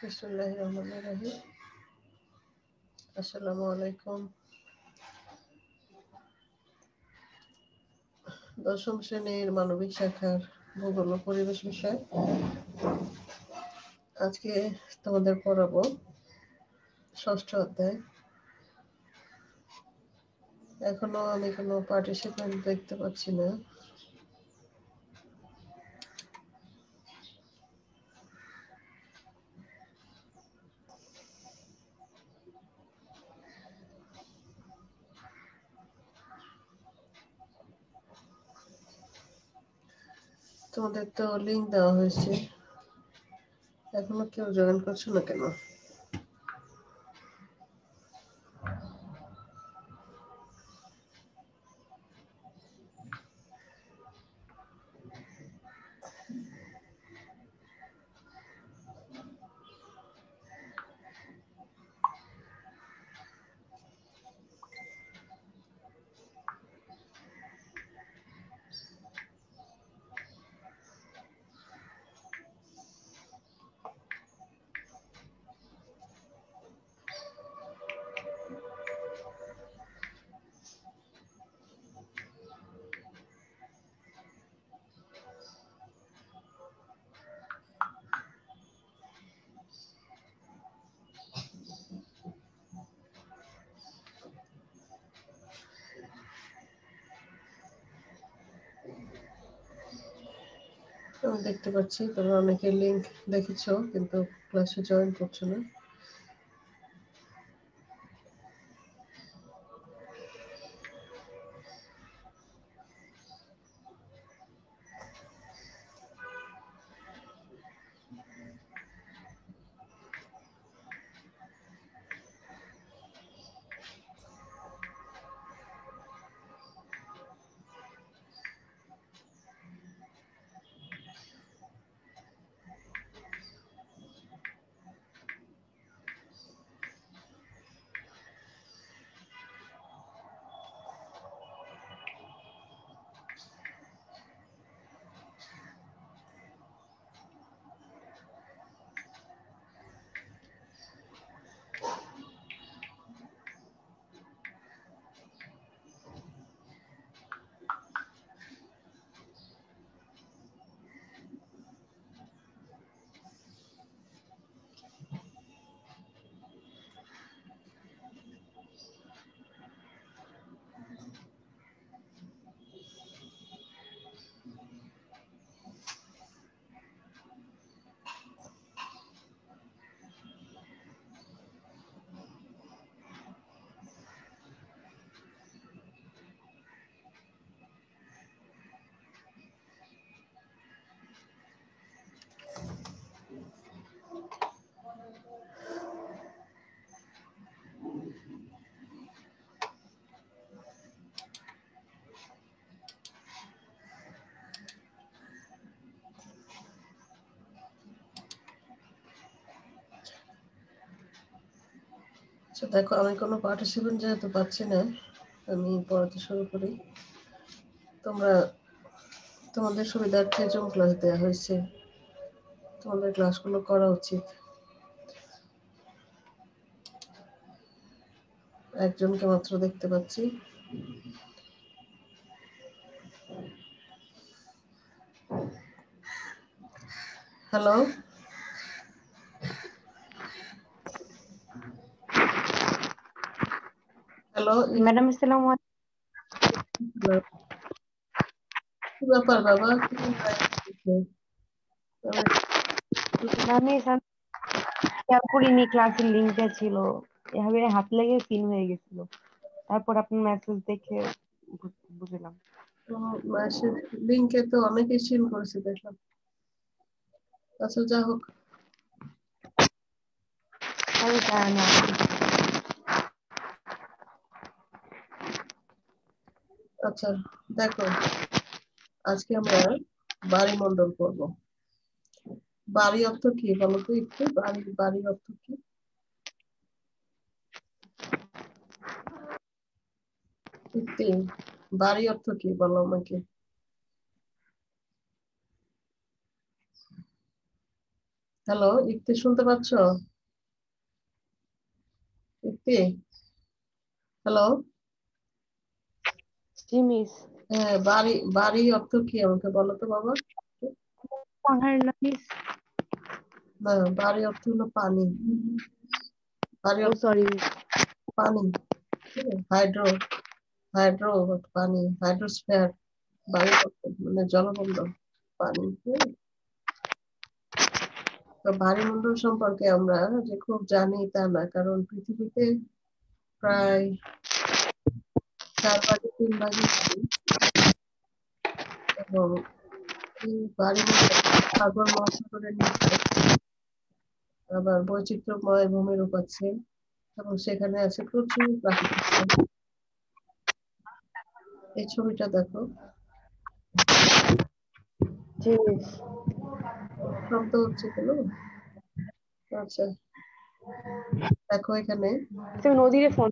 বিসমিল্লাহির রহমানির রহিম। আসসালামু আলাইকুম। দশম শ্রেণীর মানবিক শাখার ভূগোল ও পরিবেশ বিষয় আজকে তোমাদের পড়াবো ষষ্ঠ অধ্যায়। এখনো আমি কোনো পার্টিসিপেন্ট দেখতে পাচ্ছি না। তোমাদের তো লিঙ্ক দেওয়া হয়েছে, এখনো কেউ জয়েন করছো না কেন? আমি দেখতে পাচ্ছি তোমরা অনেকে লিঙ্ক দেখেছো কিন্তু ক্লাসে জয়েন করছো না। আচ্ছা দেখো, আমি কোনো পার্টিসিপেন্ট যেহেতু পাচ্ছি না, আমি পড়াতে শুরু করি। তোমরা তোমাদের সুবিধার্থে জুম ক্লাস দেওয়া হয়েছে, তোমাদের ক্লাসগুলো করা উচিত। একজনকে মাত্র দেখতে পাচ্ছি। হ্যালো, হ্যালো ম্যাডাম আসসালামু কি ব্যাপার বাবা? আমি খেয়াল করিনি ক্লাসের লিঙ্কটা ছিল, এভাবে হাত লেগে সিন হয়ে গেছিল। তারপর আপনার মেসেজ দেখে বুঝলাম। মাসের লিঙ্কে তো অনেকেই সিন করেছে দেখলাম। আচ্ছা যা হোক, আমি জানি না। আচ্ছা দেখো, আজকে আমরা বাড়িমণ্ডল পড়বো। বাড়ি অর্থ কি বলো তো একটু? বাড়ি অর্থ কি? সত্যি বাড়ি অর্থ কি বলো আমাকে? হ্যালো, ইতি শুনতে পাচ্ছ? ইতি, হ্যালো। জি মিস। হ্যাঁ, বাড়ি বাড়ি অর্থ কি আমাকে বলো তো বাবা। পাহাড় না মিস? না, বাড়ি অর্থ হলো পানি। বাড়ি ও অর্থ সরি মিস। পানি। হাইড্রো, হাইড্রো পানি, হাইড্রোস্ফিয়ার বায়ু মানে জলমণ্ডল পানি। তো বায়ুমণ্ডল সম্পর্কে আমরা যে খুব জানি তা না, কারণ পৃথিবীতে প্রায় 4/3 পানি, এবং এই বায়ুমণ্ডল সাগর মহাসাগরের নিচে আবার বৈচিত্র্যময় ভূমিরূপ আছে, এবং সেখানে আছে প্রচুর প্রাকৃতিক সম্পদ। এই ছবিটা দেখো। জি মিস। শব্দ হচ্ছে কেন? আচ্ছা, দেখো এখানে। তুমি নদীরে ফোন।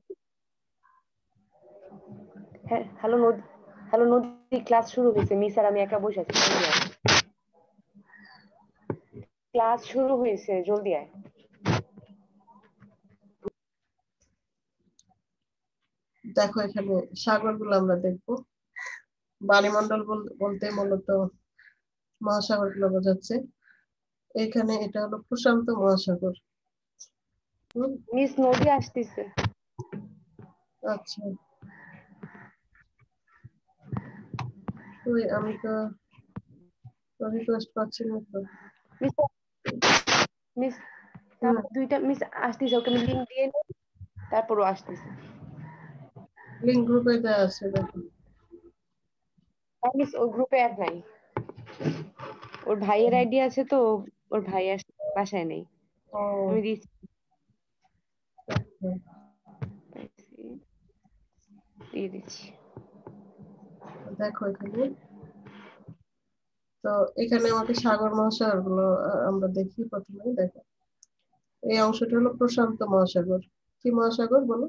হ্যাঁ হ্যালো নদী। হ্যালো নদী, ক্লাস শুরু হয়েছে মিস আর আমি একা বসে আছি, জলদি আয়। ক্লাস শুরু হয়েছে, জলদি আয়। দেখো এখানে সাগরগুলো আমরা দেখবো। বায়ুমণ্ডল বলতে মূলত মহাসাগরগুলো বোঝাচ্ছে। এখানে এটা হলো প্রশান্ত মহাসাগর। মিস নদী আসতেছে। আচ্ছা, আমি তো রিকোয়েস্ট পাচ্ছি না তো। মিস মিস হুম, দুইটা মিস আসতেছে, ওকে আমি লিঙ্ক দিয়ে নেই, তারপরও আসতেছে। লিঙ্ক গ্রুপে দেওয়া আছে দেখো। মিস ওর গ্রুপে অ্যাড নাই। ওর ভাইয়ের আইডি আছে তো, ওর ভাই বাসায় নেই। ও আমি দিচ্ছি। আচ্ছা, দিয়ে দিচ্ছি। দেখো এখানে। তো এখানে আমাকে সাগর মহাসাগর গুলো আমরা দেখি প্রথমে। দেখো এই অংশটি হলো প্রশান্ত মহাসাগর। কি মহাসাগর বলো?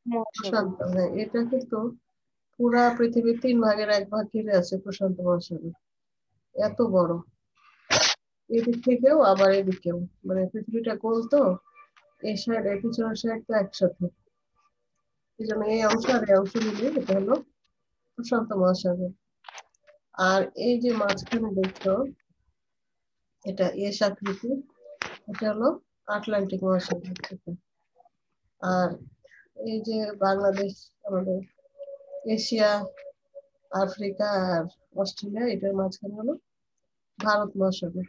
মহাসাগর। প্রশান্ত, হ্যাঁ। এটা কিন্তু পুরা পৃথিবীর 3/1 ঘিরে আছে প্রশান্ত মহাসাগর। এত বড়, এদিক থেকেও আবার এদিকেও, মানে পৃথিবীটা গোল তো, এই সাইড এর পিছনের সাইড তো একসাথে। এই জন্য এই অংশ আর এই অংশ মিলিয়ে এটা হলো প্রশান্ত মহাসাগর। আর এই যে মাঝখানে দেখছো, এটা এস আকৃতির, এটা হলো আটলান্টিক মহাসাগর এটা। আর এই যে বাংলাদেশ, আমাদের এশিয়া, আফ্রিকা আর অস্ট্রেলিয়া, এটার মাঝখানে হলো ভারত মহাসাগর।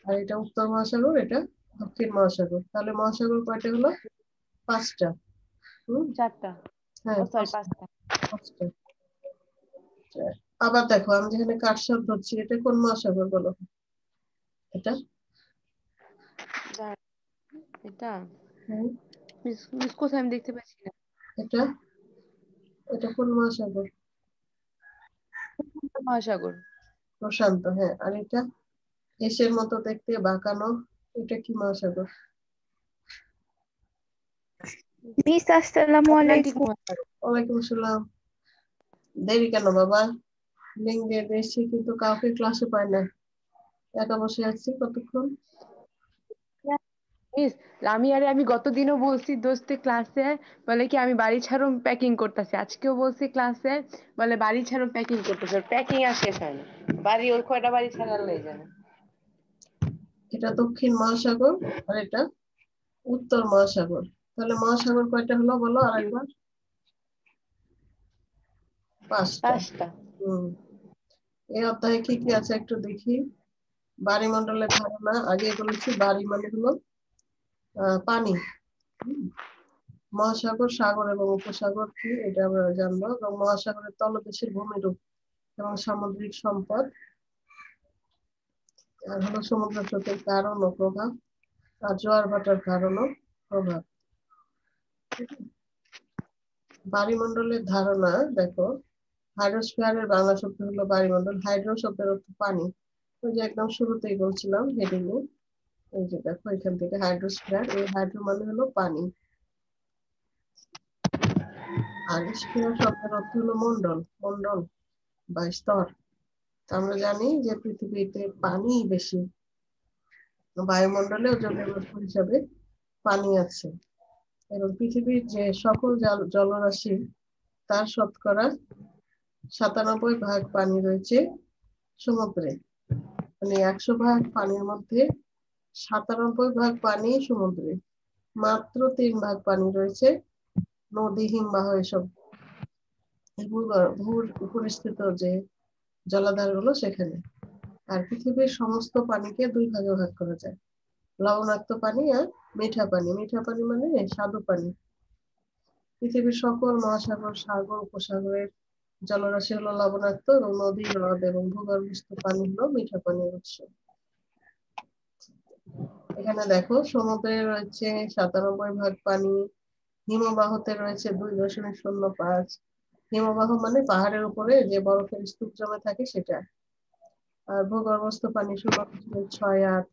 আর এটা উত্তর মহাসাগর, এটা দক্ষিণ মহাসাগর। তাহলে মহাসাগর কয়টা হলো? 5টা। হম, চারটা। হ্যাঁ ও সরি, 5টা। 5টা। 5টা। আবার দেখো, আমি যেখানে কাটসাপ ধরছি, এটা কোন মহাসাগর বলো? এটা এটা হ্যাঁ, মিস মিস কোথায় আমি দেখতে পাচ্ছি না। এটা এটা কোন মহাসাগর? মহাসাগর। প্রশান্ত, হ্যাঁ। আর এটা এসের মতো দেখতে বাঁকানো, এটা কি মহাসাগর? মিস আসসালামু আটলান্টিক আলাইকুম। মহাসাগর। ওয়ালাইকুম আসসালাম। দেরি কেন বাবা? লিঙ্ক দিয়ে দিয়েছি, কিন্তু কাউকে ক্লাসে পায় না। একা বসে আছি কতক্ষণ। মিস আমি গতদিনও বলছি দোস্তে ক্লাসে, বলে কি আমি বাড়ি ছাড়ো প্যাকিং করতেছি, আজকেও বলছি ক্লাসে, বলে বাড়ি ছাড়ো প্যাকিং করতেছে, প্যাকিং আর শেষ হয় না। বাড়ি ওর কয়টা বাড়ি ছাড়ার লই জানে। এটা দক্ষিণ মহাসাগর, আর এটা উত্তর মহাসাগর। তাহলে মহাসাগর কয়টা হলো বলো আরেকবার? 5টা। 5টা। হম, এই অধ্যায়ে কি কি আছে একটু দেখি। বায়ুমণ্ডলের ধারণা আগে বলেছি। বায়ু মানে হলো পানি। হুম, মহাসাগর, সাগর এবং উপসাগর কি এটা আমরা জানবো, এবং মহাসাগরের তলদেশের ভূমিরূপ এবং সামুদ্রিক সম্পদ, আর হলো সমুদ্র স্রোতের কারণ ও প্রভাব, আর জোয়ার ভাটার কারণ ও প্রভাব। বায়ুমণ্ডলের ধারণা দেখো। হাইড্রোস্ফিয়ারের বাংলা শব্দ হলো বায়ুমণ্ডল। হাইড্রো শব্দের অর্থ পানি। ওই যে একদম শুরুতেই বলছিলাম হেডিং এ, এই যে দেখো এখান থেকে হাইড্রোস্ফিয়ার, এই হাইড্রো মানে হলো পানি। আর স্ফিয়ার শব্দের অর্থ হলো মণ্ডল, মণ্ডল বা স্তর। আমরা জানি যে পৃথিবীতে পানি বেশি, বায়ুমণ্ডলেও জলীয় বাষ্প হিসাবে পানি আছে এবং পৃথিবীর যে সকল জলরাশি তার শতকরা 97% পানি রয়েছে সমুদ্রে। মানে 100% পানির মধ্যে 97% পানি সমুদ্রে, মাত্র 3% পানি রয়েছে নদী, হিমবাহ এসব ভূর উপরিস্থিত যে জলাধার গুলো সেখানে। আর পৃথিবীর সমস্ত পানিকে 2 ভাগে ভাগ করা যায়, লবণাক্ত পানি আর মিঠা পানি। মিঠা পানি মানে স্বাদু পানি। পৃথিবীর সকল মহাসাগর, সাগর, উপসাগরের জলরাশি হলো লবণাক্ত এবং নদী, হ্রদ এবং ভূগর্ভস্থ পানি হলো মিঠা পানির উৎস। এখানে দেখো সমুদ্রে রয়েছে 97% পানি, হিমবাহতে রয়েছে 2.05। হিমবাহ মানে পাহাড়ের উপরে যে বরফের স্তূপ জমে থাকে সেটা। আর ভূগর্ভস্থ পানি 0.68,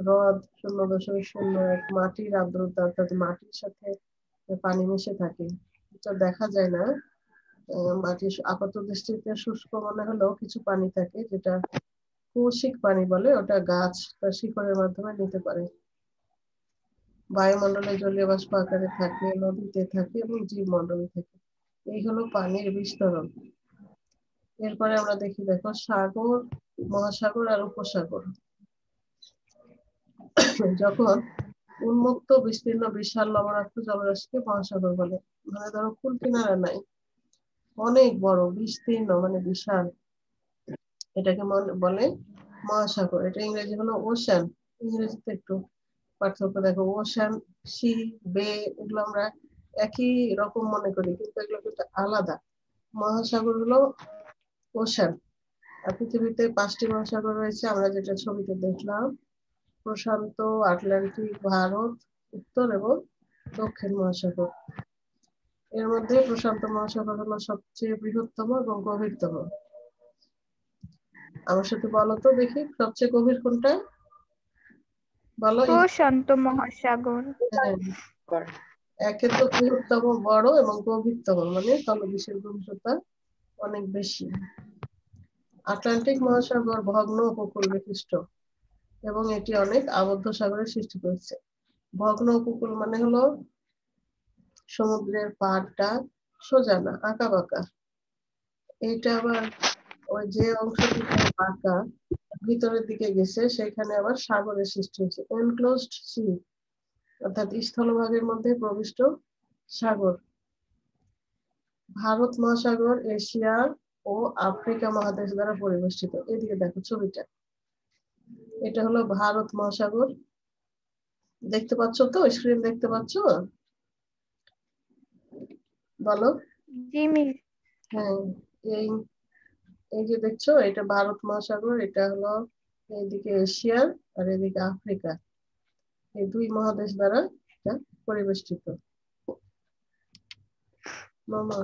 হ্রদ 0.01, মাটির আর্দ্রতা অর্থাৎ মাটির সাথে পানি মিশে থাকে, এটা দেখা যায় না। মাটি আপাত দৃষ্টিতে শুষ্ক মনে হলেও কিছু পানি থাকে যেটা কৌশিক পানি বলে, ওটা গাছ তার শিকড়ের মাধ্যমে নিতে পারে। বায়ুমণ্ডলে জলীয় বাষ্প আকারে থাকে, নদীতে থাকে এবং জীবমণ্ডলে থাকে। এই হলো পানির বিস্তরণ। এরপরে আমরা দেখি, দেখো সাগর, মহাসাগর আর উপসাগর। যখন উন্মুক্ত বিস্তীর্ণ বিশাল লবণাক্ত জলরাশিকে মহাসাগর বলে। মানে ধরো কুল কিনারা নাই, অনেক বড় বিস্তীর্ণ মানে বিশাল, এটাকে বলে মহাসাগর। এটা ইংরেজি হলো ওশান। ইংরেজিতে একটু পার্থক্য দেখো, ওশান, সি, বে এগুলো আমরা একই রকম মনে করি, কিন্তু এগুলো কিন্তু আলাদা। মহাসাগর হলো ওশান। আর পৃথিবীতে 5টি মহাসাগর রয়েছে, আমরা যেটা ছবিতে দেখলাম, প্রশান্ত, আটলান্টিক, ভারত, উত্তর এবং দক্ষিণ মহাসাগর। এর মধ্যে প্রশান্ত মহাসাগর হলো সবচেয়ে বৃহত্তম এবং গভীরতম। আমার সাথে বলো তো দেখি, সবচেয়ে গভীর কোনটা বলো। প্রশান্ত মহাসাগর। হ্যাঁ, একে তো বৃহত্তম, বড় এবং গভীরতম, মানে তলদেশের গভীরতা অনেক বেশি। আটলান্টিক মহাসাগর ভগ্ন উপকূল বিশিষ্ট এবং এটি অনেক আবদ্ধ সাগরের সৃষ্টি করেছে। ভগ্ন উপকূল মানে হলো সমুদ্রের পাড়টা সোজা না, আঁকা বাঁকা। এইটা আবার ওই যে অংশটুকু বাঁকা ভিতরের দিকে গেছে সেখানে আবার সাগরের সৃষ্টি হয়েছে, এনক্লোজড সি অর্থাৎ স্থলভাগের মধ্যে প্রবিষ্ট সাগর। ভারত মহাসাগর এশিয়া ও আফ্রিকা মহাদেশ দ্বারা পরিবেষ্টিত। এদিকে দেখো ছবিটা, এটা হলো ভারত মহাসাগর। দেখতে পাচ্ছ তো, স্ক্রিন দেখতে পাচ্ছ? বলো। জি মিস। হ্যাঁ, এই এই যে দেখছো, এটা ভারত মহাসাগর, এটা হলো এইদিকে এশিয়া আর এদিকে আফ্রিকা, এই 2 মহাদেশ দ্বারা এটা পরিবেষ্টিত। মামা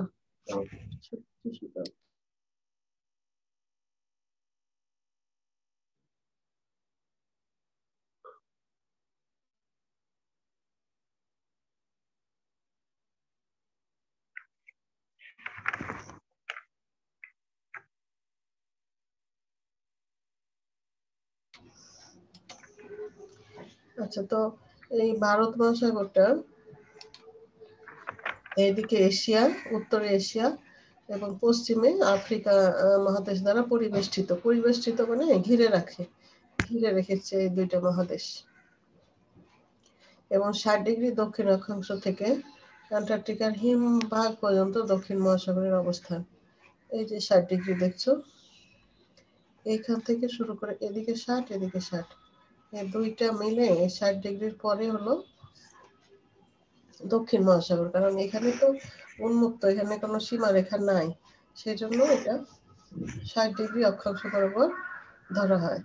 টিস্যু দাও। আচ্ছা, তো এই ভারত মহাসাগরটা এইদিকে এশিয়া, উত্তরে এশিয়া এবং পশ্চিমে আফ্রিকা মহাদেশ দ্বারা পরিবেষ্টিত। পরিবেষ্টিত মানে ঘিরে রেখেছে এই 2টা মহাদেশ। এবং 60° দক্ষিণ অক্ষাংশ থেকে অ্যান্টার্কটিকার হিমবাহ পর্যন্ত দক্ষিণ মহাসাগরের অবস্থান। এই যে 60° দেখছো, এইখান থেকে শুরু করে এদিকে 60, এদিকে 60, এই 2টা মিলে 60°-র পরে হলো দক্ষিণ মহাসাগর। কারণ এখানে তো উন্মুক্ত, এখানে কোনো সীমারেখা নাই, সেই জন্য এটা 60° অক্ষাংশ বরাবর ধরা হয়।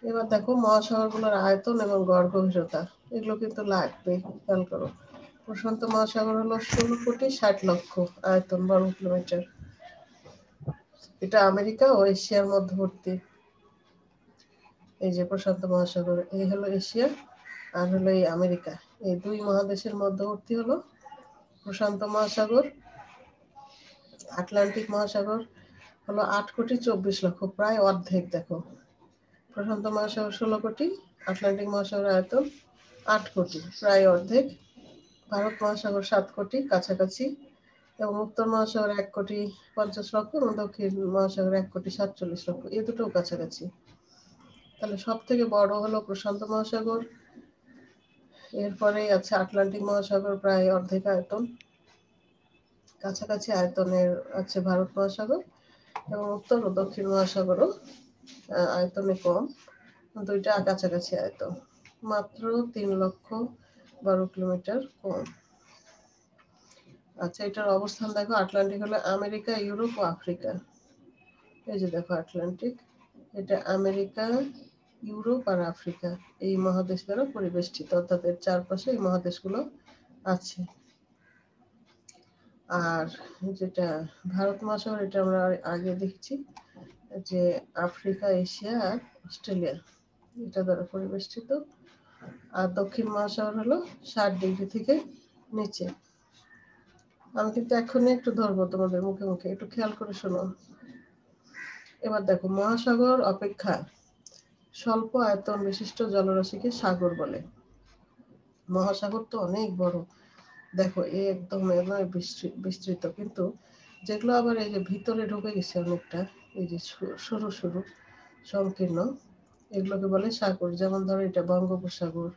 এবার দেখো মহাসাগরগুলোর আয়তন এবং গড় গভীরতা, এগুলো কিন্তু লাগবে, খেয়াল করো। প্রশান্ত মহাসাগর হলো 16,60,00,000 আয়তন বর্গ কিলোমিটার। এটা আমেরিকা ও এশিয়ার মধ্যবর্তী। এই যে প্রশান্ত মহাসাগর, এই হলো এশিয়া আর হলো এই আমেরিকা, এই 2 মহাদেশের মধ্যবর্তী হলো প্রশান্ত মহাসাগর। আটলান্টিক মহাসাগর হলো 8,24,00,000, প্রায় অর্ধেক। দেখো প্রশান্ত মহাসাগর 16 কোটি, আটলান্টিক মহাসাগর আয়তন 8 কোটি, প্রায় অর্ধেক। ভারত মহাসাগর 7 কোটি, কাছাকাছি। এবং উত্তর মহাসাগর 1 কোটি 50 লক্ষ এবং দক্ষিণ মহাসাগর 1 কোটি 47 লক্ষ, এই দুটোও কাছাকাছি। তাহলে সব থেকে বড় হলো প্রশান্ত মহাসাগর, এরপরেই আছে আটলান্টিক মহাসাগর প্রায় অর্ধেক আয়তন, কাছাকাছি আয়তনের আছে ভারত মহাসাগর, এবং উত্তর ও দক্ষিণ মহাসাগরও আয়তনে কম, দুইটা কাছাকাছি আয়তন, মাত্র 3,12,000 কিলোমিটার কম। আচ্ছা, এটার অবস্থান দেখো, আটলান্টিক হলো আমেরিকা, ইউরোপ ও আফ্রিকা। এই যে দেখো আটলান্টিক, এটা আমেরিকা, ইউরোপ আর আফ্রিকা এই মহাদেশ দ্বারা পরিবেষ্টিত, অর্থাৎ এর চারপাশে এই মহাদেশগুলো আছে। আর যেটা ভারত মহাসাগর, এটা আমরা আগে দেখছি যে আফ্রিকা, এশিয়া আর অস্ট্রেলিয়া এটা দ্বারা পরিবেষ্টিত। আর দক্ষিণ মহাসাগর হলো 60 ডিগ্রি থেকে নিচে। আমি কিন্তু এখনই একটু ধরবো তোমাদের মুখে মুখে, একটু খেয়াল করে শোনো। এবার দেখো, মহাসাগর অপেক্ষা স্বল্প আয়তন বিশিষ্ট জলরাশিকে সাগর বলে। মহাসাগর তো অনেক বড়, দেখো একদম বিস্তৃত, কিন্তু যেগুলো আবার এই যে ভিতরে ঢুকে গেছে অনেকটা, এই যে সরু সরু সংকীর্ণ, এগুলোকে বলে সাগর। যেমন ধরো, এটা বঙ্গোপসাগর,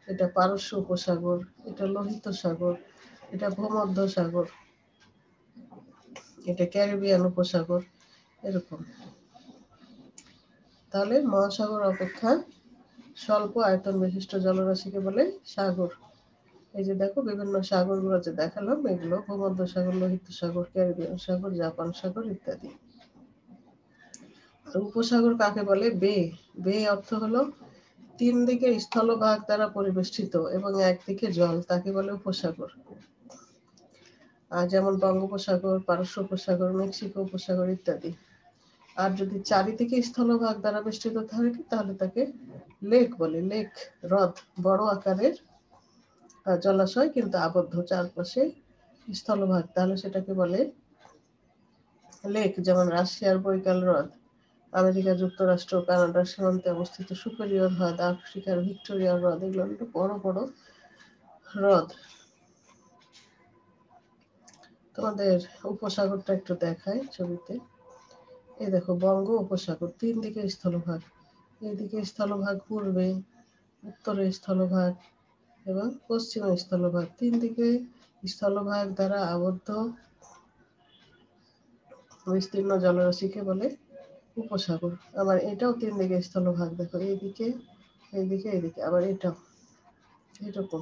এটা পারস্য উপসাগর, এটা লোহিত সাগর, এটা ভূমধ্য সাগর, এটা ক্যারিবিয়ান উপসাগর, এরকম। তাহলে মহাসাগর অপেক্ষা স্বল্প আয়তন বিশিষ্ট জলরাশিকে বলে সাগর। এই যে দেখো, বিভিন্ন সাগরগুলো যে দেখালাম, এগুলো ভূমধ্য সাগর, লোহিত সাগর, ক্যারিবিয়ান সাগর, জাপান সাগর ইত্যাদি। উপসাগর কাকে বলে? বে। বে অর্থ হলো 3 দিকে স্থলভাগ দ্বারা পরিবেষ্টিত এবং একদিকে জল, তাকে বলে উপসাগর। আর যেমন বঙ্গোপসাগর, পারস্য উপসাগর, মেক্সিকো উপসাগর ইত্যাদি। আর যদি চারিদিকে স্থলভাগ দ্বারা বেষ্টিত থাকে তাহলে তাকে লেক বলে। লেক, হ্রদ, বড় আকারের জলাশয় কিন্তু আবদ্ধ চারপাশে স্থলভাগ, তাহলে সেটাকে বলে লেক। যেমন রাশিয়ার বৈকাল হ্রদ, আমেরিকা যুক্তরাষ্ট্র কানাডার সীমান্তে অবস্থিত সুপিরিয়র হ্রদ, আফ্রিকার ভিক্টোরিয়া হ্রদ, এগুলো একটু বড় বড় হ্রদ। তোমাদের উপসাগরটা একটু দেখায় ছবিতে। এই দেখো, বঙ্গ উপসাগর, 3 দিকে স্থলভাগ, এইদিকে স্থলভাগ পূর্বে, উত্তরে স্থলভাগ এবং পশ্চিমে স্থলভাগ, 3 দিকে স্থলভাগ দ্বারা আবদ্ধ বিস্তীর্ণ জলরাশিকে বলে উপসাগর। আবার এটাও 3 দিকে স্থলভাগ, দেখো এইদিকে, এইদিকে, এইদিকে, আবার এটাও এরকম।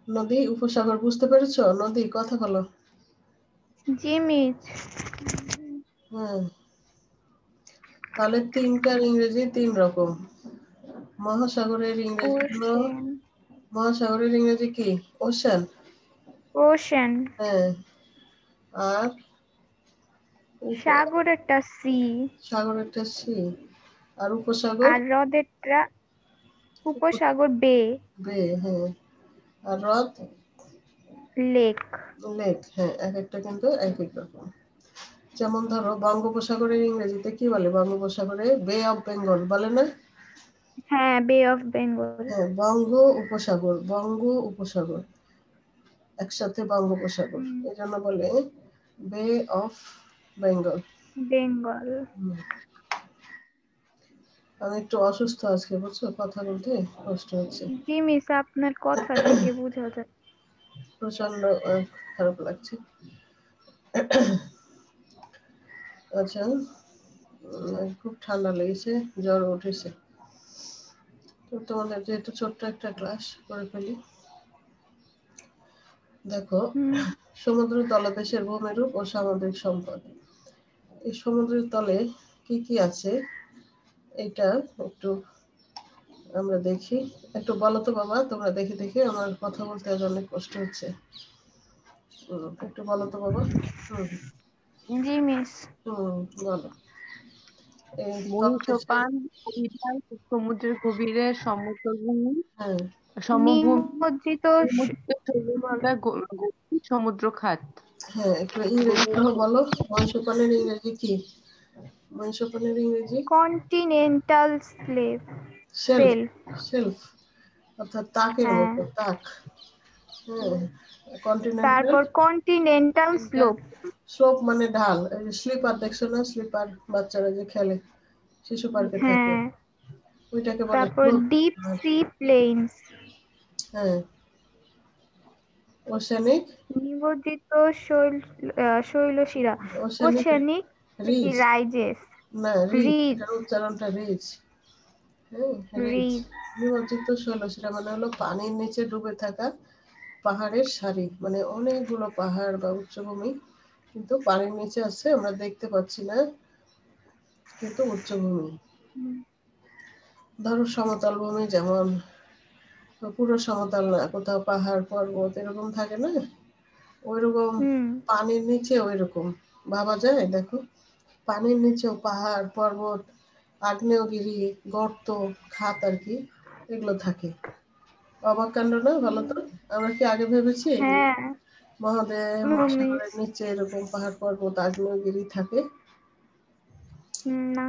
নদী, উপসাগর বুঝতে পেরেছো? নদী, কথা বলো। জি মিস। হ্যাঁ, তাহলে 3টার ইংরেজি 3 রকম। মহাসাগরের ইংরেজি হলো, ওশেন। মহাসাগরের ইংরেজি কি? ওশান। ওশেন। হ্যাঁ। আর সাগরেরটা সি। সাগরেরটা সি। আর উপসাগর? আর হ্রদেরটা উপসাগর বে। বে, হ্যাঁ। আর হ্রদ? লেক। লেক, হ্যাঁ। এক একটা কিন্তু এক এক রকম। যেমন ধরো, বঙ্গোপসাগরের ইংরেজিতে কি বলে? বঙ্গোপসাগরে বে অফ বেঙ্গল বলে না? হ্যাঁ, বে অফ বেঙ্গল। হ্যাঁ, বঙ্গ উপসাগর, বঙ্গ উপসাগর একসাথে বঙ্গোপসাগর, এই জন্য বলে বে অফ বেঙ্গল। বেঙ্গল। আমি একটু অসুস্থ আজকে, বুঝছো, কথা বলতে কষ্ট হচ্ছে, জি মিস, আপনার কথা থেকে বোঝা যায়। প্রচন্ড খারাপ লাগছে। আচ্ছা, খুব ঠান্ডা লেগেছে, জ্বর উঠেছে। তো তোমাদের যেহেতু ছোট্ট একটা ক্লাস করে ফেলি। দেখো, সমুদ্র তলদেশের ভূমিরূপ ও সামুদ্রিক সম্পদ। এই সমুদ্রের তলে কি কি আছে এটা একটু আমরা দেখি। একটু বলো তো বাবা, তোমরা দেখে দেখে, আমার কথা বলতে আজ অনেক কষ্ট হচ্ছে। একটু বলো তো বাবা। জি মিস। বলো। এই মহীশূর তলদেশের, পান, কবিতার সমুদ্রের গভীরে সমতলভূমি, হ্যাঁ, সমভূমি, নিমজ্জিত সমুদ্র খাত। হ্যাঁ, একটু ইংরেজি সহ বলো। মহীশূর পানের ইংরেজি কি? মহিষাপনের ইংরেজি continental slave shelf. Self. Shelf অর্থাৎ তাকের হ্যাঁ, মতো, তাক। হ্যাঁ, কন্টিনেন্টাল তারপর কন্টিনেন্টাল স্লোপ। স্লোপ মানে ঢাল। এই যে স্লিপার দেখছো না, স্লিপার বাচ্চারা যে খেলে শিশু পার্কে থাকে, হ্যাঁ, ওইটাকে বলে তারপর স্লোপ। Deep sea plains. হ্যাঁ, ওশেনিক। নিমজ্জিত শৈলশিরা। Oceanic oceanic ridge. রাইজেস। না, রিজ, রিজ। এটার উচ্চারণটা রিজ। হ্যাঁ, রিজ। রিজ। নিমজ্জিত শৈলশিরা মানে হলো পানির নিচে ডুবে থাকা পাহাড়ের সারি, মানে অনেকগুলো পাহাড় বা উচ্চভূমি কিন্তু পানির নিচে আছে, আমরা দেখতে পাচ্ছি না, কিন্তু উচ্চভূমি। ধরো সমতল ভূমি, যেমন পুরো সমতল না, কোথাও পাহাড় পর্বত এরকম থাকে না, ওইরকম হুম। পানির নিচে ওইরকম ভাবা যায়। দেখো, পানির নিচেও পাহাড় পর্বত, আগ্নেয়গিরি, গর্ত, খাত আর কি, এগুলো থাকে। অবাক কাণ্ড না? ভালো তো। আমরা কি আগে ভেবেছি এগুলো হ্যাঁ, মহাসাগরের মিস। নিচে এরকম পাহাড় পর্বত আগ্নেয়গিরি থাকে? না।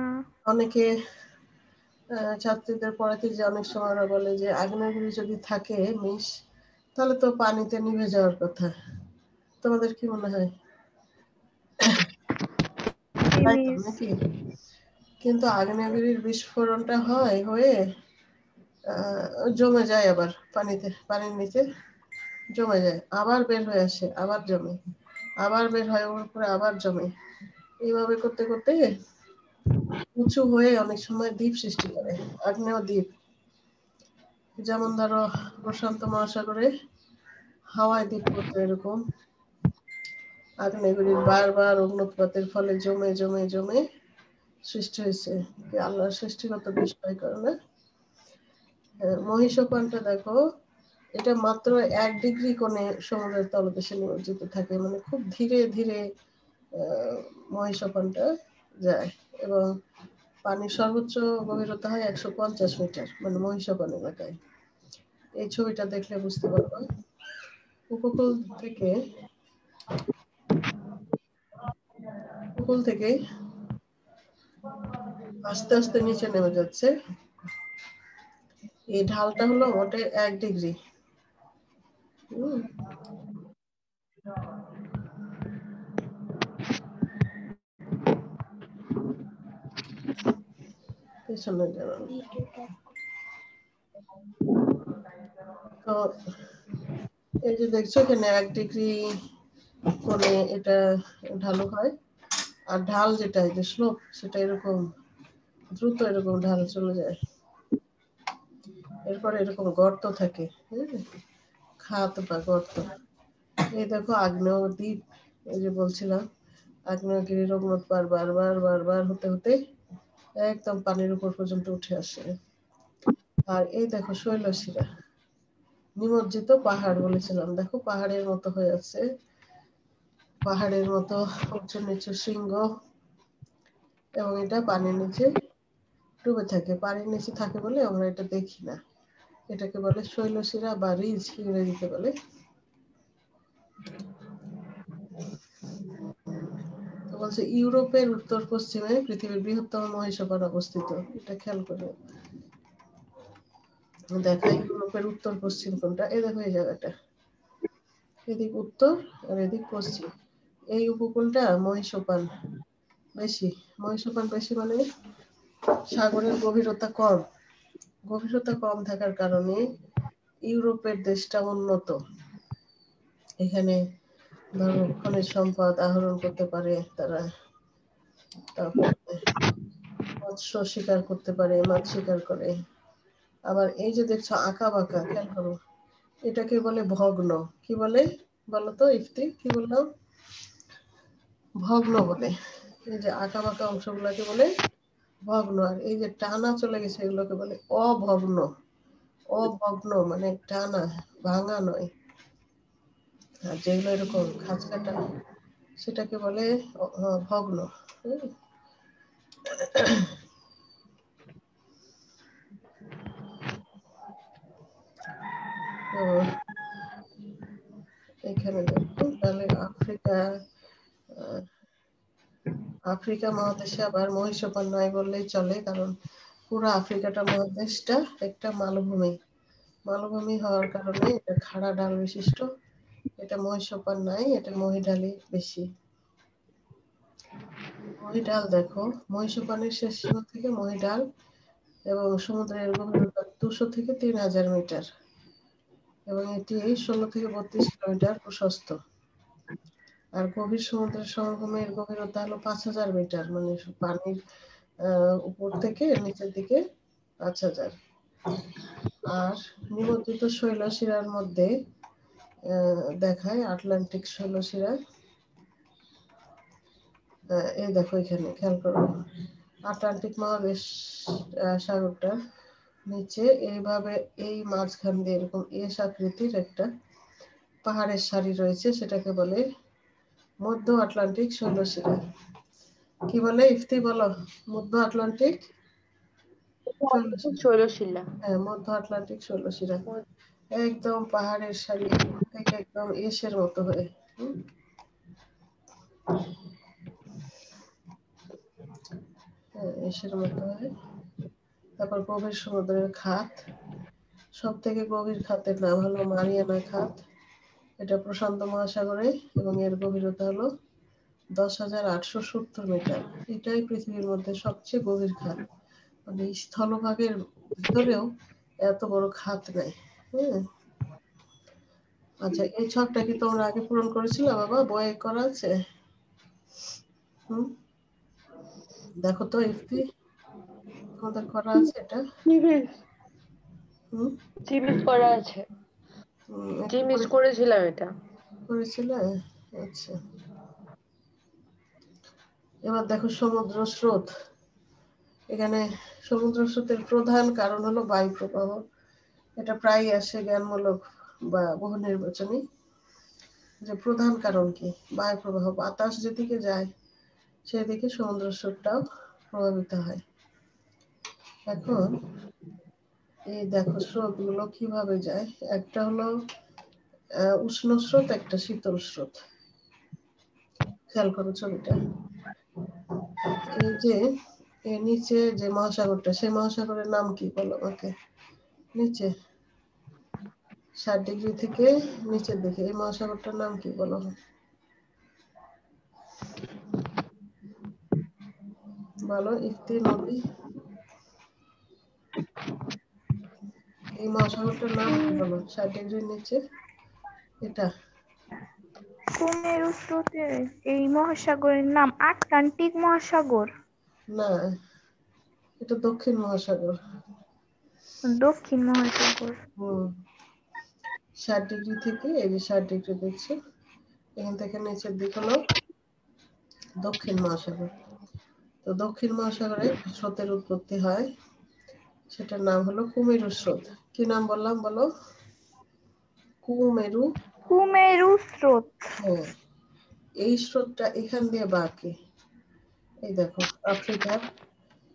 অনেকে ছাত্রীদের পড়াতে যে অনেক সময় ওরা বলে যে আগ্নেয়গিরি যদি থাকে মিশ, তাহলে তো পানিতে নিভে যাওয়ার কথা। তোমাদের কি মনে হয়? তাই তো মিস। নাকি? কিন্তু আগ্নেয়গিরির বিস্ফোরণটা হয়ে জমে যায়, আবার পানিতে, পানির নিচে জমে যায়, আবার বের হয়ে আসে, আবার জমে, আবার বের হয় ওর উপরে, আবার জমে। এইভাবে করতে করতে উঁচু হয়ে অনেক সময় দ্বীপ সৃষ্টি করে, আগ্নেয় দ্বীপ। যেমন ধরো প্রশান্ত মহাসাগরে হাওয়াই দ্বীপপুঞ্জ এরকম আগ্নেয়গিরির বারবার অগ্নুৎপাতের ফলে জমে জমে জমে সৃষ্টি হয়েছে। আল্লাহর সৃষ্টিগত বিষয় কারণে। মহিষোপানটা দেখো, এটা মাত্র 1 ডিগ্রি কোণে সমুদ্রের তলদেশে নিমজ্জিত থাকে, মানে খুব ধীরে ধীরে মহিষোপানটা যায়, এবং পানির সর্বোচ্চ গভীরতা হয় 150 মিটার, মানে মহিষোপান এলাকায়। এই ছবিটা দেখলে বুঝতে পারবো। উপকূল থেকে আস্তে আস্তে নিচে নেমে যাচ্ছে। এই ঢালটা হলো মোটে 1 ডিগ্রি। পেছনে যাবেন। তো এই যে দেখছো এখানে 1 ডিগ্রি কোণে এটা ঢালু হয়, আর ঢাল যেটা এই যে স্লোপ, সেটা এরকম দ্রুত এরকম ঢাল চলে যায়। এরপরে এরকম গর্ত থাকে, খাত বা গর্ত। এই দেখো আগ্নেয় দ্বীপ, এই যে বলছিলাম আগ্নেয়গিরির অগ্নুৎপাত বারবার বারবার হতে হতে একদম পানির উপর পর্যন্ত উঠে আসে। আর এই দেখো শৈলশিরা, নিমজ্জিত পাহাড় বলেছিলাম, দেখো পাহাড়ের মতো হয়ে আছে, পাহাড়ের মতো উঁচু নিচু শৃঙ্গ, এবং এটা পানির নিচে ডুবে থাকে। পানির নিচে থাকে বলে আমরা এটা দেখি না। এটাকে বলে শৈলশিরা বা রিজ, ইংরেজিতে বলে। তো বলছে ইউরোপের উত্তর পশ্চিমে পৃথিবীর বৃহত্তম মহিষোপান অবস্থিত। এটা খেয়াল করে দেখাই ইউরোপের উত্তর পশ্চিম কোনটা। এই দেখো এই জায়গাটা, এদিক উত্তর আর এদিক পশ্চিম। এই উপকূলটা মহিষোপান বেশি। মহিষোপান বেশি মানে সাগরের গভীরতা কম। গভীরতা কম থাকার কারণে ইউরোপের দেশটা উন্নত। এখানে ধরো খনিজ সম্পদ আহরণ করতে পারে তারা, তারপরে মৎস্য শিকার করতে পারে, মাছ শিকার করে। আবার এই যে দেখছো আঁকা বাঁকা, খেয়াল করো, এটাকে বলে ভগ্ন। কি বলে বলো তো ইফতি, কি বললাম? ভগ্ন বলে। এই যে আঁকা বাঁকা অংশগুলোকে বলে ভগ্ন, আর এই যে টানা চলে গেছে এগুলোকে বলে অভগ্ন। অভগ্ন মানে টানা, ভাঙা নয়। আর যেগুলো এরকম খাঁজ কাটা, সেটাকে বলে ভগ্ন। তো এখানে দেখো তাহলে আফ্রিকা, আফ্রিকা মহাদেশে আবার মহিষপান নাই বললেই চলে, কারণ পুরো আফ্রিকাটা মহাদেশটা একটা মালভূমি হওয়ার কারণে এটা খাড়া ঢাল বিশিষ্ট। এটা মহিষপান নাই, এটা মহিঢালি বেশি। মহিঢাল দেখো, মহিষপানের শেষ সীমা থেকে মহিঢাল এবং সমুদ্রের গভীরতা 200 থেকে 3000 মিটার এবং এটি 16 থেকে 32 কিলোমিটার প্রশস্ত। আর গভীর সমুদ্রের সমভূমির গভীরতা হলো 5000 মিটার, মানে পানির উপর থেকে নিচের দিকে 5000। আর নিমজ্জিত শৈলশিরার মধ্যে দেখায় আটলান্টিক শৈলশিরা। এই দেখো এখানে খেয়াল করো, আটলান্টিক মহাদেশ সাগরটা নিচে এইভাবে এই মাঝখান দিয়ে এরকম এস আকৃতির একটা পাহাড়ের সারি রয়েছে, সেটাকে বলে মধ্য আটলান্টিক শৈলশিরা। কি বলে ইফতি বলো? মধ্য আটলান্টিক শৈলশিরা। শৈলশিলা। হ্যাঁ, মধ্য আটলান্টিক শৈলশিরা একদম পাহাড়ের সারি থেকে একদম এসের মতো হয়ে। এসের মতো হয়ে। তারপর গভীর সমুদ্রের খাত, সব থেকে গভীর খাতের নাম হলো মারিয়ানা খাত। এটা প্রশান্ত মহাসাগরে এবং এর গভীরতা হলো 10,870 মিটার। এটাই পৃথিবীর মধ্যে সবচেয়ে গভীর খাত, মানে স্থলভাগের ভিতরেও এত বড় খাত নেই। হ্যাঁ, আচ্ছা, এই ছকটা কি তোমরা আগে পূরণ করেছিলে বাবা? বইয়ে করা আছে? দেখো তো ইফতি, তোমাদের করা আছে এটা? জিমিস করা আছে, জিমিস করেছিলাম এটা। করেছিলে? আচ্ছা, এবার দেখো সমুদ্র স্রোত। এখানে সমুদ্র স্রোতের প্রধান কারণ হলো বায়ু প্রবাহ। এটা প্রায় আসে জ্ঞানমূলক বা বহু নির্বাচনী, যে প্রধান কারণ কি? বায়ু প্রবাহ। বাতাস যেদিকে যায় সেদিকে সমুদ্র স্রোতটাও প্রভাবিত হয়। এখন এই দেখো স্রোত গুলো কিভাবে যায়। একটা হলো উষ্ণ স্রোত, একটা শীতল স্রোত। খেয়াল করো ছবিটা। এই যে এর নিচে যে মহাসাগরটা, সেই মহাসাগরের নাম কি বলো আমাকে? নিচে 60 ডিগ্রি থেকে নিচের দিকে এই মহাসাগরটার নাম কি বলো? বলো ইফতি, নদী। এই মহাসাগরটার নাম কি বলো? 60 ডিগ্রির নিচে এটা। সুমেরু স্রোতের এই মহাসাগরের নাম আটলান্টিক মহাসাগর। না, এটা দক্ষিণ মহাসাগর। দক্ষিণ মহাসাগর। 60 ডিগ্রি থেকে এই যে 60 ডিগ্রি দেখছো, এখান থেকে নিচের দিক হলো দক্ষিণ মহাসাগর। তো দক্ষিণ মহাসাগরে স্রোতের উৎপত্তি হয়, সেটার নাম হলো কুমেরু স্রোত। কি নাম বললাম বলো? কুমেরু। সুমেরু স্রোত। হ্যাঁ, এই স্রোতটা এখান দিয়ে বাঁকে, এই দেখো আফ্রিকার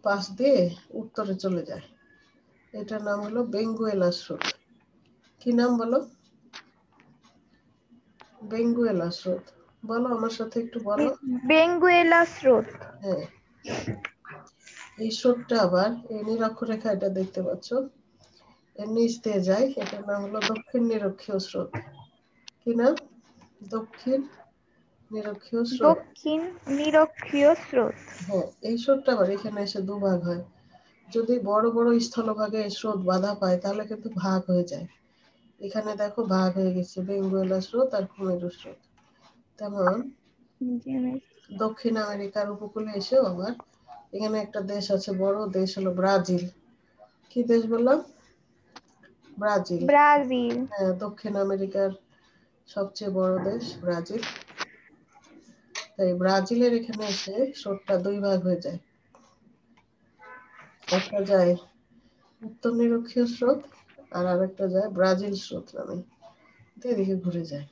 পাশ দিয়ে উত্তরে চলে যায়। এটার নাম হলো বেঙ্গুয়েলা স্রোত। কি নাম বলো? বেঙ্গুয়েলা স্রোত। বলো আমার সাথে একটু বলো। বেঙ্গুয়েলা স্রোত। হ্যাঁ, এই স্রোতটা আবার এই নিরক্ষরেখা এটা দেখতে পাচ্ছ, এর নিচ দিয়ে যায়। এটার নাম হলো দক্ষিণ নিরক্ষীয় স্রোত। কি নাম? দক্ষিণ নিরক্ষীয় স্রোত। দক্ষিণ নিরক্ষীয় স্রোত। হ্যাঁ, এই স্রোতটা আবার এখানে এসে দুভাগ হয়। যদি বড় বড় স্থলভাগে স্রোত বাধা পায় তাহলে কিন্তু ভাগ হয়ে যায়। এখানে দেখো ভাগ হয়ে গেছে, বেঙ্গুয়েলা স্রোত আর কুমেরু স্রোত। তেমন দক্ষিণ আমেরিকার উপকূলে এসেও আবার এখানে একটা দেশ আছে, বড় দেশ হলো ব্রাজিল। কি দেশ বললাম? ব্রাজিল। ব্রাজিল। হ্যাঁ, দক্ষিণ আমেরিকার সবচেয়ে বড় দেশ ব্রাজিল। তাই ব্রাজিলের এখানে এসে স্রোতটা দুই ভাগ হয়ে যায়। একটা যায় উত্তর নিরক্ষীয় স্রোত আর আরেকটা যায় ব্রাজিল স্রোত নামে, এদিকে ঘুরে যায়।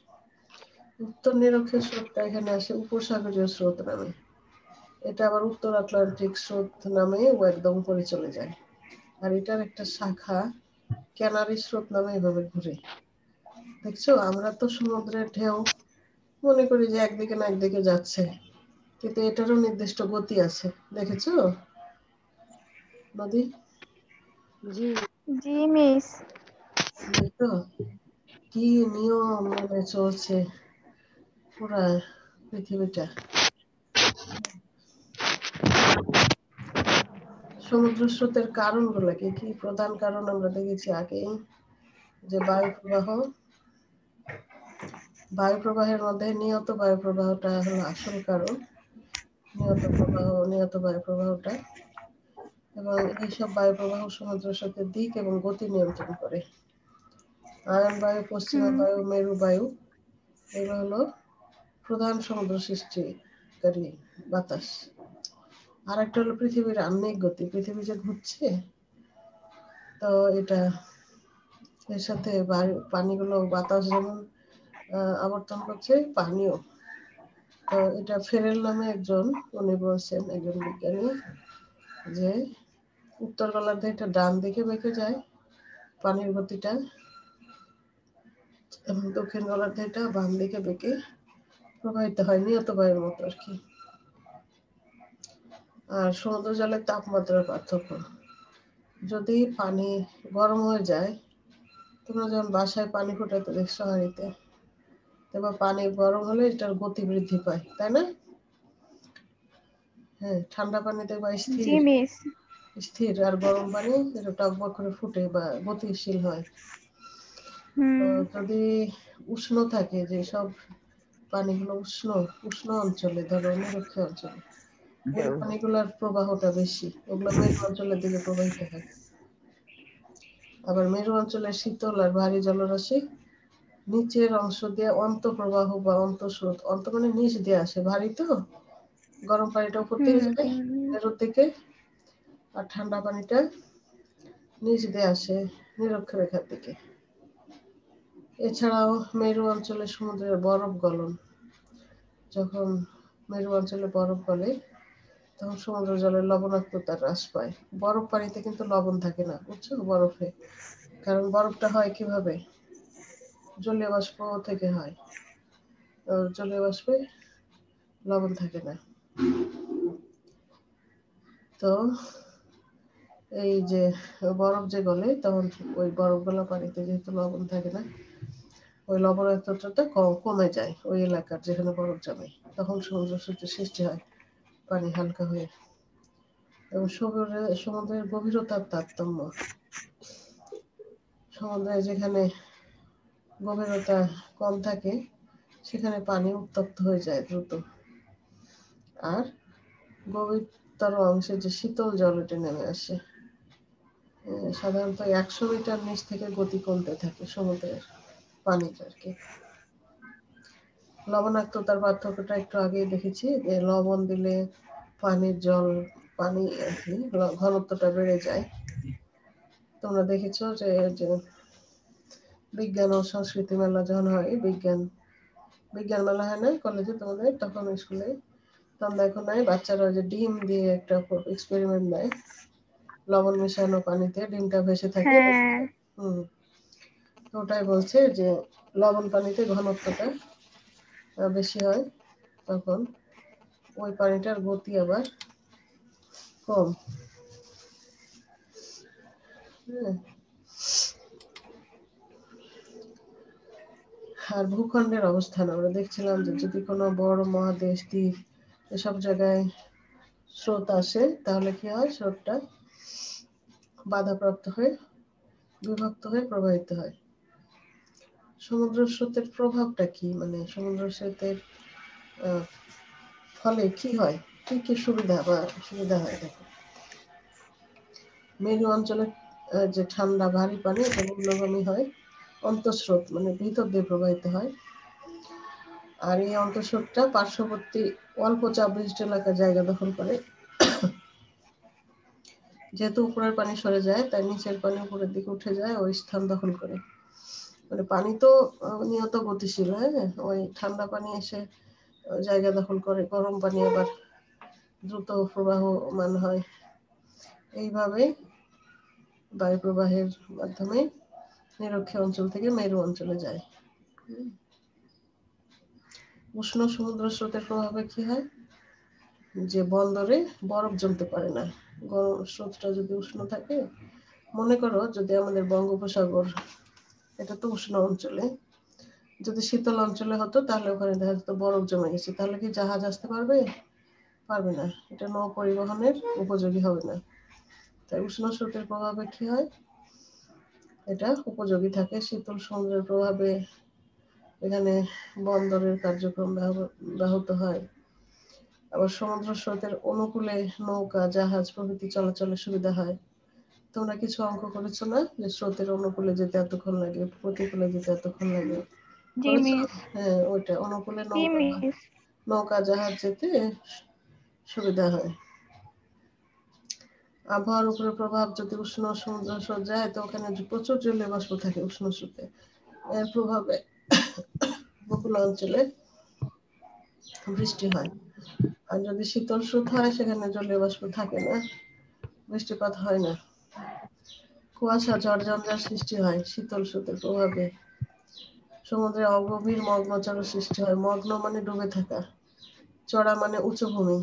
উত্তর নিরক্ষীয় স্রোতটা এখানে আসে উপসাগরীয় স্রোত নামে। এটা আবার উত্তর আটলান্টিক স্রোত নামে ও একদম উপরে চলে যায়। আর এটার একটা শাখা ক্যানারি স্রোত নামে এভাবে ঘুরে। দেখছো, আমরা তো সমুদ্রের ঢেউ মনে করি যে একদিকে না একদিকে যাচ্ছে, কিন্তু এটারও নির্দিষ্ট গতি আছে, দেখেছো নদী? জি জি মিস। দেখো কি নিয়ম মেনে চলছে পুরা পৃথিবীটা। সমুদ্র স্রোতের কারণগুলো কি কি? প্রধান কারণ আমরা দেখেছি আগেই, যে বায়ু প্রবাহ। বায়ু প্রবাহের মধ্যে নিয়ত বায়ু প্রবাহটা হলো আসল কারণ। নিয়ত বায়ু প্রবাহটা, এবং এইসব বায়ু প্রবাহ সমুদ্র স্রোতের দিক এবং গতি নিয়ন্ত্রণ করে। আয়ন বায়ু, পশ্চিমা হুম বায়ু, মেরু বায়ু, এগুলো হলো প্রধান সমুদ্র সৃষ্টিকারী বাতাস। আর একটা হলো পৃথিবীর আহ্নিক গতি, পৃথিবী যে ঘুরছে, তো এটা এর সাথে পানিগুলো, বাতাস যেমন আবর্তন করছে, পানিও। তো এটা ফেরেল নামে একজন, উনি বলছেন, একজন বিজ্ঞানী, যে উত্তর গোলার্ধে এটা ডান দিকে বেঁকে যায় পানির গতিটা, এবং দক্ষিণ গোলার্ধে এটা বাম দিকে বেঁকে প্রবাহিত হয় নিয়ত বায়ুর মতো আর কি। আর সমুদ্র জলের তাপমাত্রার পার্থক্য, যদি পানি গরম হয়ে যায়, তোমরা যখন বাসায় পানি ফোটাতে দেখছো হাঁড়িতে, এবার পানি গরম হলে এটার গতি বৃদ্ধি পায়, তাই না? হ্যাঁ, ঠান্ডা পানিতে বা জি স্থির মিস। স্থির আর গরম পানি এটা টকবক করে ফুটে বা গতিশীল হয়। তো হুম যদি উষ্ণ থাকে, যে সব পানিগুলো উষ্ণ উষ্ণ অঞ্চলে, ধরো নিরক্ষীয় অঞ্চলে, ওই পানিগুলোর প্রবাহটা বেশি, ওগুলো মেরু অঞ্চলের দিকে প্রবাহিত হয়। আবার মেরু অঞ্চলের শীতল আর ভারী জলরাশি নিচের অংশ দিয়ে অন্তঃপ্রবাহ বা অন্তঃস্রোত, অন্ত মানে নিচ দিয়ে আসে, ভারী তো গরম পানিটা উপর হুম দিকে যায় হুম মেরুর দিকে, আর ঠান্ডা পানিটা নিচ দিয়ে আসে নিরক্ষরেখার দিকে। এছাড়াও মেরু অঞ্চলে সমুদ্রের বরফ গলন, যখন মেরু অঞ্চলে বরফ গলে, তখন সমুদ্র জলের লবণাক্ততা হ্রাস পায়। বরফ পানিতে কিন্তু লবণ থাকে না, বুঝছো, বরফে। কারণ বরফটা হয় কিভাবে? জলীয় বাষ্প থেকে হয়। জলীয় বাষ্পে লবণ থাকে না। তো এই যে বরফ যে গলে, তখন ওই বরফ গলা পানিতে যেহেতু লবণ থাকে না, ওই লবণাক্ততাটা কমে যায় ওই এলাকার যেখানে বরফ জমে, তখন সমুদ্র স্রোতের সৃষ্টি হয়, পানি হালকা হয়ে। এবং সমুদ্রের গভীরতার তারতম্য, সমুদ্রে যেখানে গভীরতা কম থাকে, সেখানে পানি উত্তপ্ত হয়ে যায় দ্রুত, আর গভীরতর অংশে যে শীতল জল এটা নেমে আসে। সাধারণত 100 মিটার নিচ থেকে গতি কমতে থাকে সমুদ্রের পানিটা আর কি। লবণাক্ততার পার্থক্যটা একটু আগেই দেখেছি, যে লবণ দিলে পানি আর কি ঘনত্বটা বেড়ে যায়। তোমরা দেখেছো যে যে বিজ্ঞান ও সংস্কৃতি মেলা যখন হয়, বিজ্ঞান মেলা হয় না কলেজে তোমাদের, তখন স্কুলে, তখন দেখো নাই বাচ্চারা যে ডিম দিয়ে একটা এক্সপেরিমেন্ট দেয়, লবণ মেশানো পানিতে ডিমটা ভেসে থাকে। হ্যাঁ হুম, তো ওটাই বলছে যে লবণ পানিতে ঘনত্বটা বেশি হয়, তখন ওই পানিটার গতি আবার কম। হ্যাঁ, আর ভূখণ্ডের অবস্থান আমরা দেখছিলাম, যে যদি কোনো বড় মহাদেশ, দ্বীপ, এসব জায়গায় স্রোত আসে, তাহলে কি হয়, স্রোতটা বাধাপ্রাপ্ত হয়ে বিভক্ত হয়ে প্রবাহিত হয়। সমুদ্র স্রোতের প্রভাবটা কি, মানে সমুদ্র স্রোতের আহ, ফলে কি হয়, কি কি সুবিধা হয়? দেখো, মেরু অঞ্চলে যে ঠান্ডা ভারী পানি, এটা নিম্নগামী হয়, অন্তঃস্রোত মানে ভিতর দিয়ে প্রবাহিত হয়। আর এই অন্তঃস্রোতটা পার্শ্ববর্তী অল্প চাপ বিশিষ্ট এলাকার জায়গা দখল করে। যেহেতু উপরের পানি সরে যায়, তাই নিচের পানি উপরের দিকে উঠে যায়, ওই স্থান দখল করে। মানে পানি তো নিয়ত গতিশীল, হ্যাঁ, ওই ঠান্ডা পানি এসে জায়গা দখল করে, গরম পানি আবার দ্রুত প্রবাহমান হয়। এইভাবে বায়ু প্রবাহের মাধ্যমে নিরক্ষীয় অঞ্চল থেকে মেরু অঞ্চলে যায়। উষ্ণ সমুদ্র স্রোতের প্রভাবে কি হয়? যে বন্দরে বরফ জমতে পারে না। গরম স্রোতটা যদি উষ্ণ থাকে, মনে করো যদি আমাদের বঙ্গোপসাগর, এটা তো উষ্ণ অঞ্চলে, যদি শীতল অঞ্চলে হতো তাহলে ওখানে দেখা যেত বরফ জমে গেছে, তাহলে কি জাহাজ আসতে পারবে? পারবে না, এটা নৌ পরিবহনের উপযোগী হবে না। তাই উষ্ণ স্রোতের প্রভাবে কি হয়, এটা উপযোগী থাকে। শীতল সমুদ্রের প্রভাবে এখানে বন্দরের কার্যক্রম ব্যাহত হয়। আবার সমুদ্র স্রোতের অনুকূলে নৌকা, জাহাজ প্রভৃতি চলাচলের সুবিধা হয়। তোমরা কিছু অঙ্ক করেছো না, যে স্রোতের অনুকূলে যেতে এতক্ষণ লাগে, প্রতিকূলে যেতে এতক্ষণ লাগে, জি করেছো? মিস। হ্যাঁ, ওইটা অনুকূলে জি নৌকা, মিস। নৌকা জাহাজ যেতে সুবিধা হয়। আবহাওয়ার উপরে প্রভাব, যদি উষ্ণ সমুদ্র স্রোত যায় তো ওখানে প্রচুর জলীয় বাষ্প থাকে উষ্ণ স্রোতে, এর প্রভাবে উপকূল অঞ্চলে বৃষ্টি হয়। আর যদি শীতল স্রোত হয় সেখানে জলীয় বাষ্প থাকে না, বৃষ্টিপাত হয় না। কুয়াশা, ঝড় ঝঞ্ঝার সৃষ্টি হয় শীতল স্রোতের প্রভাবে। সমুদ্রে অগভীর মগ্নচড় সৃষ্টি হয়। মগ্ন মানে ডুবে থাকা, চড়া মানে উঁচু ভূমি।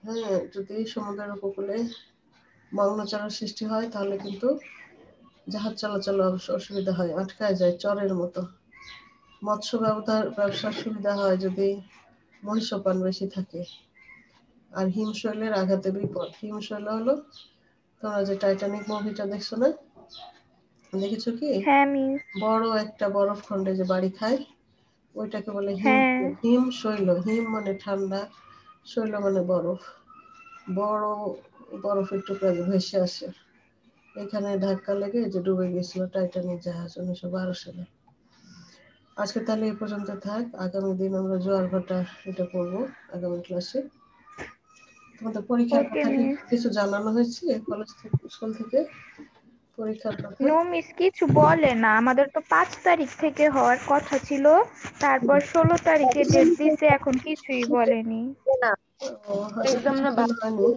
হ্যাঁ, যদি সমুদ্রের উপকূলে মগ্নচড়ার সৃষ্টি হয় তাহলে কিন্তু জাহাজ চলাচল অসুবিধা হয়, আটকায় যায় চরের মতো। মৎস্য ব্যবসার সুবিধা হয় যদি মহিষপান বেশি থাকে। আর হিমশৈলের আঘাতে বিপদ। হিমশৈল হলো, তোমরা যে টাইটানিক মুভিটা দেখছো না, দেখেছো কি? হ্যাঁ মিস। বড় একটা বরফ খণ্ডে যে বাড়ি খায়, ওইটাকে বলে হ্যাঁ। হিমশৈল। হিম মানে ঠান্ডা, শৈল মানে বরফ। বড় বরফের টুকরা যে ভেসে আসে, এখানে ধাক্কা লেগে যে ডুবে গেছিল টাইটানিক জাহাজ 1912 সালে। আজকে তাহলে এই পর্যন্ত থাক, আগামী দিন আমরা জোয়ার ভাটা এটা করবো আগামী ক্লাসে। তোমাদের পরীক্ষার ওকে কথা কি মিস। কিছু জানানো হয়েছে কলেজ থেকে, স্কুল থেকে পরীক্ষার কথা? নো মিস, কিছু বলে না। আমাদের তো 5 তারিখ থেকে হওয়ার কথা ছিল, তারপর 16 তারিখে ডেট দিছে, এখন কিছুই বলেনি। না ও, হয়তো এক্সাম না ডিসিশন হয়নি,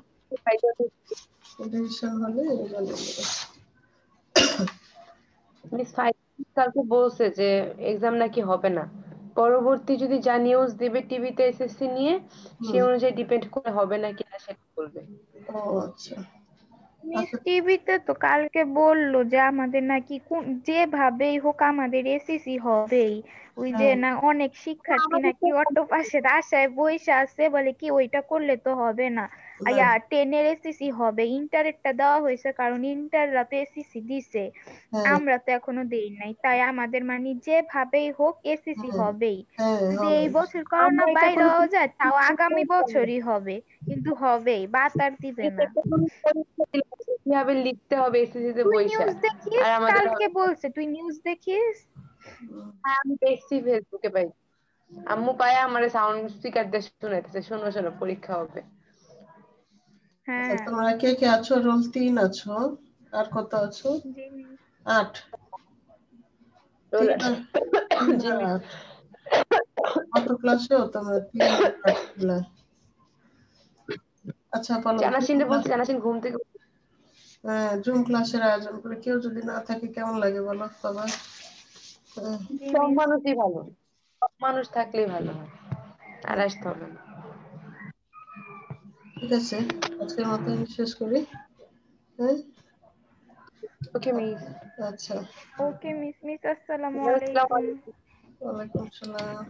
ডিসিশন হলে জানিয়ে দেবো। মিস কালকে বলছে যে এক্সাম নাকি হবে না, পরবর্তী যদি যা নিউজ দিবে টিভিতে এসএসসি নিয়ে, সে হুম। অনুযায়ী ডিপেন্ড করে হবে না কিনা সেটা বলবে। ও আচ্ছা। মিস আচ্ছা। টিভিতে তো কালকে বললো যে আমাদের নাকি যেভাবেই হোক আমাদের এসএসসি হবেই। ওই যে হ্যাঁ। না অনেক শিক্ষার্থী নাকি অটো পাসের আশায় বইসা আছে, বলে কি ওইটা করলে তো হবে না। না। 10-এর এসএসসি হবে, ইন্টারেরটা দেওয়া হয়েছে কারণ ইন্টাররা তো এসএসসি দিছে, হ্যাঁ। আমরা তো এখনো দেই নাই। তাই আমাদের মানে যেভাবেই হোক এসএসসি হ্যাঁ। হবেই। হ্যাঁ যদি হবে। এই বছর করোনা আমরা এটা বাইরে কোনো হয়ে যায় তাও আগামী বছরই হবে, কিন্তু হবেই, বাদ আর দিবে না। পরীক্ষা দিলে কিভাবে লিখতে হবে এসএসসি তে তুই বইসা, নিউজ দেখিস, আর আমাদের কালকে হবে। বলছে তুই নিউজ দেখিস। হ্যাঁ আমি দেখছি ফেসবুকে পাই, আম্মু পায় আমার সাউন্ড স্পিকার দিয়ে শুনাইতেছে, শোনো শোনো পরীক্ষা হবে। আচ্ছা, হ্যাঁ। তোমরা কে কে আছো? রোল 3 আছো, আর কত আছো? জি মিস। 8। 3 আর 3 জি আর মিস। 8। কত ক্লাসেও তোমরা 3 আর 8 গুলা? আচ্ছা বলো। জানাসিনরে বলছি, জানাসিন ঘুম থেকে হ্যাঁ, জুম ক্লাসের আয়োজন করে, কেউ যদি না থাকে কেমন লাগে বলো বাবা? হ্যাঁ, জি সব মিস। মানুষই ভালো, সব মানুষ থাকলেই ভালো হয়, আর হ্যাঁ, আসতে হবে না। ঠিক আছে, আজকের মতো আমি শেষ করি। হ্যাঁ। Okay miss. আচ্ছা। Okay miss. মিস আসসালামু আসসালামু আলাইকুম। আলাইকুম। ওয়ালাইকুম সালাম।